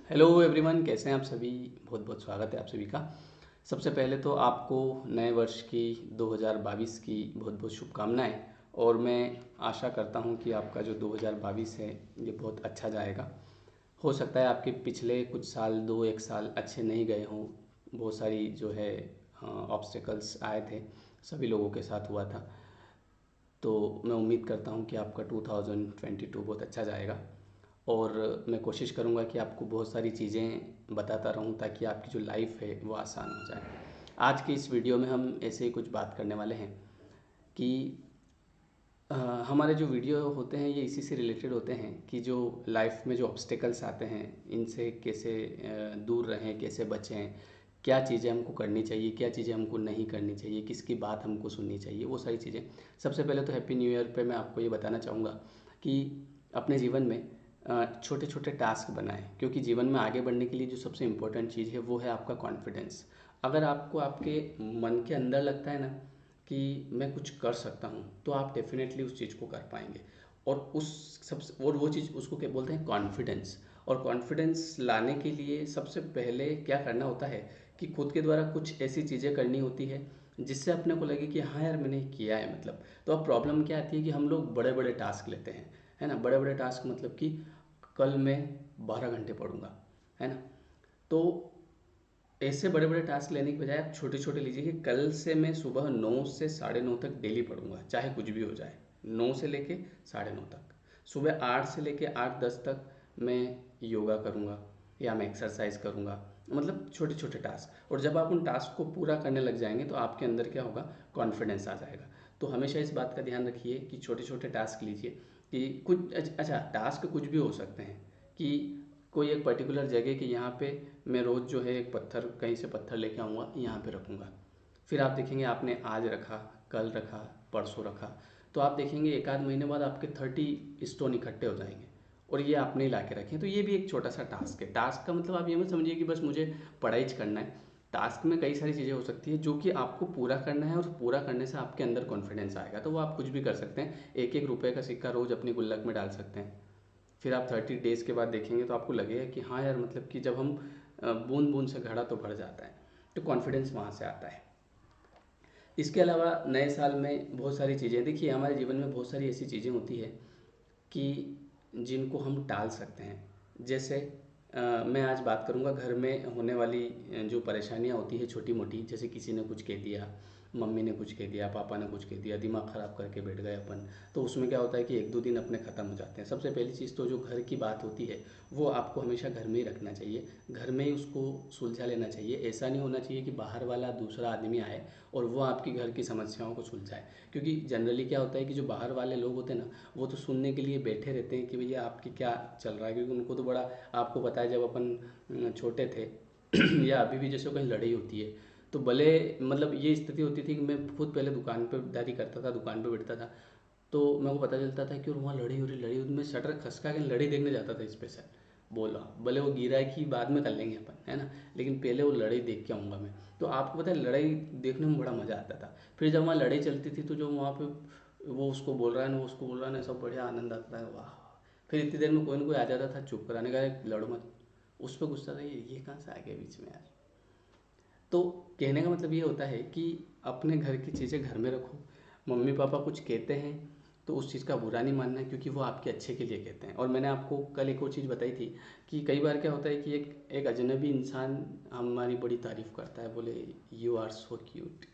Hello everyone, कैसे हैं आप सभी। बहुत बहुत स्वागत है आप सभी का। सबसे पहले तो आपको नए वर्ष की 2022 की बहुत बहुत शुभकामनाएं। और मैं आशा करता हूं कि आपका जो 2022 है ये बहुत अच्छा जाएगा। हो सकता है आपके पिछले कुछ साल, दो एक साल अच्छे नहीं गए हों। बहुत सारी जो है ऑब्स्टेकल्स आए थे, सभी लोगों के साथ हुआ था। तो मैं उम्मीद करता हूँ कि आपका 2022 बहुत अच्छा जाएगा। और मैं कोशिश करूँगा कि आपको बहुत सारी चीज़ें बताता रहूँ ताकि आपकी जो लाइफ है वो आसान हो जाए। आज की इस वीडियो में हम ऐसे ही कुछ बात करने वाले हैं कि हमारे जो वीडियो होते हैं ये इसी से रिलेटेड होते हैं कि जो लाइफ में जो ऑब्स्टेकल्स आते हैं इनसे कैसे दूर रहें, कैसे बचें, क्या चीज़ें हमको करनी चाहिए, क्या चीज़ें हमको नहीं करनी चाहिए, किसकी बात हमको सुननी चाहिए, वो सारी चीज़ें। सबसे पहले तो हैप्पी न्यू ईयर पे मैं आपको ये बताना चाहूँगा कि अपने जीवन में छोटे छोटे टास्क बनाएं, क्योंकि जीवन में आगे बढ़ने के लिए जो सबसे इम्पोर्टेंट चीज़ है वो है आपका कॉन्फिडेंस। अगर आपको आपके मन के अंदर लगता है ना कि मैं कुछ कर सकता हूँ, तो आप डेफिनेटली उस चीज़ को कर पाएंगे। और उस सबसे और वो चीज़ उसको क्या बोलते हैं, कॉन्फिडेंस। और कॉन्फिडेंस लाने के लिए सबसे पहले क्या करना होता है कि खुद के द्वारा कुछ ऐसी चीज़ें करनी होती है जिससे अपने को लगे कि हाँ यार मैंने किया है। मतलब तो अब प्रॉब्लम क्या आती है कि हम लोग बड़े बड़े टास्क लेते हैं, है ना। बड़े बड़े टास्क मतलब कि कल मैं 12 घंटे पढ़ूंगा, है ना। तो ऐसे बड़े बड़े टास्क लेने की बजाय आप छोटे छोटे लीजिए कि कल से मैं सुबह 9 से 9:30 तक डेली पढ़ूंगा, चाहे कुछ भी हो जाए। 9 से लेके 9:30 तक। सुबह 8 से लेके 8:10 तक मैं योगा करूंगा या मैं एक्सरसाइज करूंगा। मतलब छोटे छोटे टास्क। और जब आप उन टास्क को पूरा करने लग जाएंगे तो आपके अंदर क्या होगा, कॉन्फिडेंस आ जाएगा। तो हमेशा इस बात का ध्यान रखिए कि छोटे छोटे टास्क लीजिए कि कुछ अच्छा टास्क कुछ भी हो सकते हैं कि कोई एक पर्टिकुलर जगह कि यहाँ पे मैं रोज़ जो है एक पत्थर कहीं से पत्थर लेके आऊँगा, यहाँ पे रखूँगा। फिर आप देखेंगे आपने आज रखा, कल रखा, परसों रखा, तो आप देखेंगे एक आध महीने बाद आपके 30 स्टोन इकट्ठे हो जाएंगे। और ये आपने ला के रखे। तो ये भी एक छोटा सा टास्क है। टास्क का मतलब आप ये मत समझिए कि बस मुझे पढ़ाई करना है। टास्क में कई सारी चीज़ें हो सकती है जो कि आपको पूरा करना है, और पूरा करने से आपके अंदर कॉन्फिडेंस आएगा। तो वो आप कुछ भी कर सकते हैं। एक एक रुपये का सिक्का रोज़ अपनी गुल्लक में डाल सकते हैं। फिर आप 30 डेज़ के बाद देखेंगे तो आपको लगेगा कि हाँ यार, मतलब कि जब हम बूंद बूंद से घड़ा तो भर जाता है। तो कॉन्फिडेंस वहाँ से आता है। इसके अलावा नए साल में बहुत सारी चीज़ें, देखिए हमारे जीवन में बहुत सारी ऐसी चीज़ें होती है कि जिनको हम टाल सकते हैं। जैसे मैं आज बात करूँगा घर में होने वाली जो परेशानियाँ होती है छोटी मोटी, जैसे किसी ने कुछ कह दिया, मम्मी ने कुछ कह दिया, पापा ने कुछ कह दिया, दिमाग ख़राब करके बैठ गए अपन। तो उसमें क्या होता है कि एक दो दिन अपने ख़त्म हो जाते हैं। सबसे पहली चीज़ तो जो घर की बात होती है वो आपको हमेशा घर में ही रखना चाहिए, घर में ही उसको सुलझा लेना चाहिए। ऐसा नहीं होना चाहिए कि बाहर वाला दूसरा आदमी आए और वो आपकी घर की समस्याओं को सुलझाए। क्योंकि जनरली क्या होता है कि जो बाहर वाले लोग होते हैं ना, वो तो सुनने के लिए बैठे रहते हैं कि भैया आपकी क्या चल रहा है। क्योंकि उनको तो बड़ा, आपको पता है जब अपन छोटे थे या अभी भी जैसे कहीं लड़ाई होती है तो भले, मतलब ये स्थिति होती थी कि मैं खुद पहले दुकान पे दारी करता था, दुकान पे बैठता था। तो मेरे को पता चलता था कि और वहाँ लड़ी हो रही, लड़ी हो रही, मैं शटर खसका के लड़ी देखने जाता था स्पेशल। बोला भले वो गिरा है कि बाद में कर लेंगे अपन, है ना, लेकिन पहले वो लड़ाई देख के आऊँगा मैं। तो आपको पता है लड़ाई देखने में बड़ा मज़ा आता था। फिर जब वहाँ लड़ाई चलती थी तो जो वहाँ पे वो उसको बोल रहा है ना, वो उसको बोल रहा है ना, सब बढ़िया आनंद आता है, वाह। फिर इतनी देर में कोई ना कोई आ जाता था चुप कराने का, लड़ो मत। उस पर गुस्सा था, ये कहाँ से आ गया बीच में यार। तो कहने का मतलब ये होता है कि अपने घर की चीज़ें घर में रखो। मम्मी पापा कुछ कहते हैं तो उस चीज़ का बुरा नहीं मानना है, क्योंकि वो आपके अच्छे के लिए कहते हैं। और मैंने आपको कल एक और चीज़ बताई थी कि कई बार क्या होता है कि एक एक अजनबी इंसान हमारी बड़ी तारीफ़ करता है, बोले you are so cute,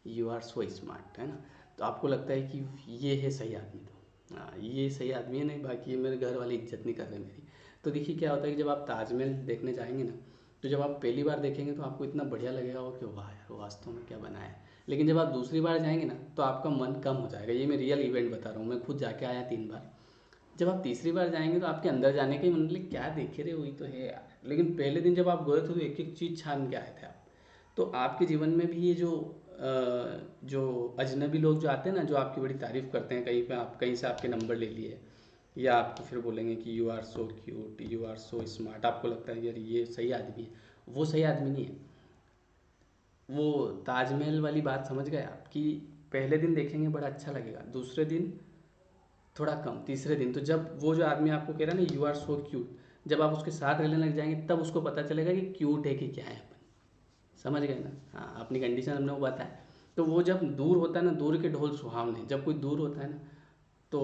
you are so smart, है ना। तो आपको लगता है कि ये है सही आदमी। तो हाँ, ये सही आदमी है, नहीं बाकी ये मेरे घर वाले इज्जत नहीं कर रहे मेरी। तो देखिए क्या होता है कि जब आप ताजमहल देखने जाएंगे ना, तो जब आप पहली बार देखेंगे तो आपको इतना बढ़िया लगेगा वो कि वाह यार वास्तव में क्या बनाया है। लेकिन जब आप दूसरी बार जाएंगे ना तो आपका मन कम हो जाएगा। ये मैं रियल इवेंट बता रहा हूँ, मैं खुद जाके आया 3 बार। जब आप तीसरी बार जाएंगे तो आपके अंदर जाने के मन में क्या देखे रहे, वही तो है यार। लेकिन पहले दिन जब आप गए थे तो एक एक चीज़ छान के आए थे आप। तो आपके जीवन में भी ये जो अजनबी लोग जो आते हैं ना, जो आपकी बड़ी तारीफ़ करते हैं, कहीं पे आप कहीं से आपके नंबर ले लिए या आपको फिर बोलेंगे कि you are so cute, you are so smart, आपको लगता है यार ये सही आदमी है। वो सही आदमी नहीं है। वो ताजमहल वाली बात समझ गए आप कि पहले दिन देखेंगे बड़ा अच्छा लगेगा, दूसरे दिन थोड़ा कम, तीसरे दिन तो जब वो जो आदमी आपको कह रहा है ना यू आर सो क्यूट, जब आप उसके साथ रहने लग जाएंगे तब उसको पता चलेगा कि क्यूट है कि क्या है अपन। समझ गए ना? हाँ, अपनी कंडीशन हमने वो बताया। तो वो जब दूर होता है ना, दूर के ढोल सुहावने, जब कोई दूर होता है ना तो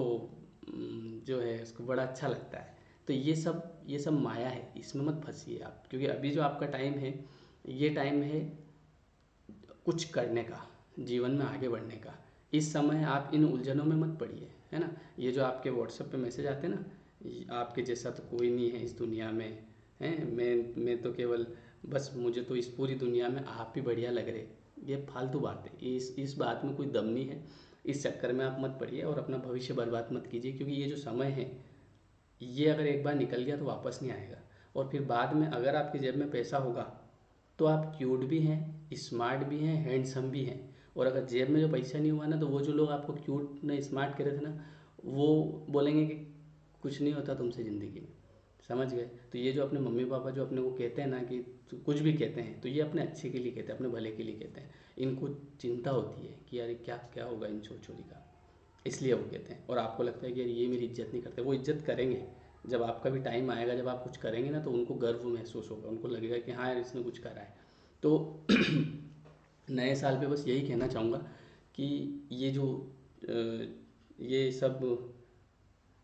जो है उसको बड़ा अच्छा लगता है। तो ये सब माया है, इसमें मत फंसिए आप, क्योंकि अभी जो आपका टाइम है, ये टाइम है कुछ करने का, जीवन में आगे बढ़ने का। इस समय आप इन उलझनों में मत पड़िए, है ना? ये जो आपके व्हाट्सएप पे मैसेज आते हैं ना, आपके जैसा तो कोई नहीं है इस दुनिया में, हैं, मैं तो केवल, बस मुझे तो इस पूरी दुनिया में आप ही बढ़िया लग रहे, ये फालतू बात है। इस बात में कोई दम नहीं है। इस चक्कर में आप मत पड़िए और अपना भविष्य बर्बाद मत कीजिए, क्योंकि ये जो समय है, ये अगर एक बार निकल गया तो वापस नहीं आएगा। और फिर बाद में अगर आपकी जेब में पैसा होगा तो आप क्यूट भी हैं, स्मार्ट भी हैं, हैंडसम भी हैं। और अगर जेब में जो पैसा नहीं हुआ ना, तो वो जो लोग आपको क्यूट ना स्मार्ट कह रहे थे ना, वो बोलेंगे कि कुछ नहीं होता तुमसे ज़िंदगी में। समझ गए? तो ये जो अपने मम्मी पापा जो अपने को कहते हैं ना कि कुछ भी कहते हैं, तो ये अपने अच्छे के लिए कहते हैं, अपने भले के लिए कहते हैं। इनको चिंता होती है कि यार क्या क्या होगा इन छोर छोरी का, इसलिए वो कहते हैं। और आपको लगता है कि यार ये मेरी इज्जत नहीं करते, वो इज्जत करेंगे। जब आपका भी टाइम आएगा, जब आप कुछ करेंगे ना, तो उनको गर्व महसूस होगा, उनको लगेगा कि हाँ यार इसने कुछ करा है। तो नए साल पे बस यही कहना चाहूँगा कि ये जो ये सब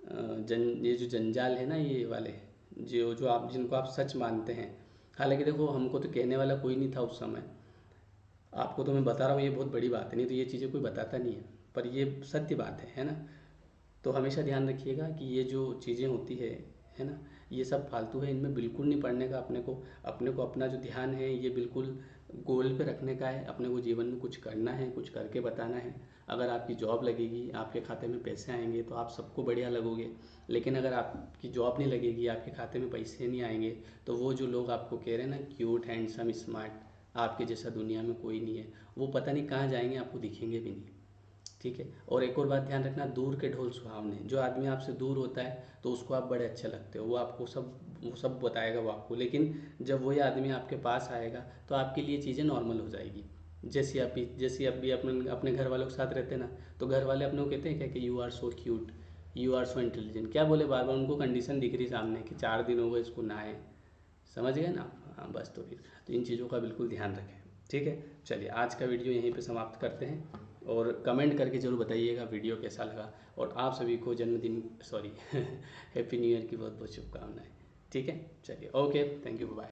ये जो जंजाल है ना, ये वाले जो जो आप जिनको आप सच मानते हैं, हालांकि देखो हमको तो कहने वाला कोई नहीं था उस समय, आपको तो मैं बता रहा हूँ, ये बहुत बड़ी बात है, नहीं तो ये चीज़ें कोई बताता नहीं है, पर ये सत्य बात है ना? तो हमेशा ध्यान रखिएगा कि ये जो चीज़ें होती है ना, ये सब फालतू है, इनमें बिल्कुल नहीं पढ़ने का। अपने को अपना जो ध्यान है ये बिल्कुल गोल पे रखने का है। अपने को जीवन में कुछ करना है, कुछ करके बताना है। अगर आपकी जॉब लगेगी, आपके खाते में पैसे आएंगे तो आप सबको बढ़िया लगोगे। लेकिन अगर आपकी जॉब नहीं लगेगी, आपके खाते में पैसे नहीं आएंगे, तो वो जो लोग आपको कह रहे हैं ना क्यूट, हैंडसम, स्मार्ट, आपके जैसा दुनिया में कोई नहीं है, वो पता नहीं कहाँ जाएंगे, आपको दिखेंगे भी नहीं। ठीक है? और एक और बात ध्यान रखना, दूर के ढोल सुहावने। जो आदमी आपसे दूर होता है तो उसको आप बड़े अच्छे लगते हो, वो सब बताएगा वो आपको। लेकिन जब वही आदमी आपके पास आएगा तो आपके लिए चीज़ें नॉर्मल हो जाएगी। जैसे आप भी अपने अपने घर वालों के साथ रहते हैं ना, तो घर वाले अपने को कहते हैं क्या कि you are so cute, you are so intelligent, क्या बोले बार बार, उनको कंडीशन दिख रही सामने कि 4 दिन हो गए इसको नहाए। समझ गए ना? हाँ बस, तो फिर तो इन चीज़ों का बिल्कुल ध्यान रखें। ठीक है? चलिए आज का वीडियो यहीं पे समाप्त करते हैं, और कमेंट करके ज़रूर बताइएगा वीडियो कैसा लगा। और आप सभी को जन्मदिन, सॉरी, हैप्पी न्यू ईयर की बहुत बहुत शुभकामनाएं। ठीक है? चलिए, ओके, थैंक यू, बाय।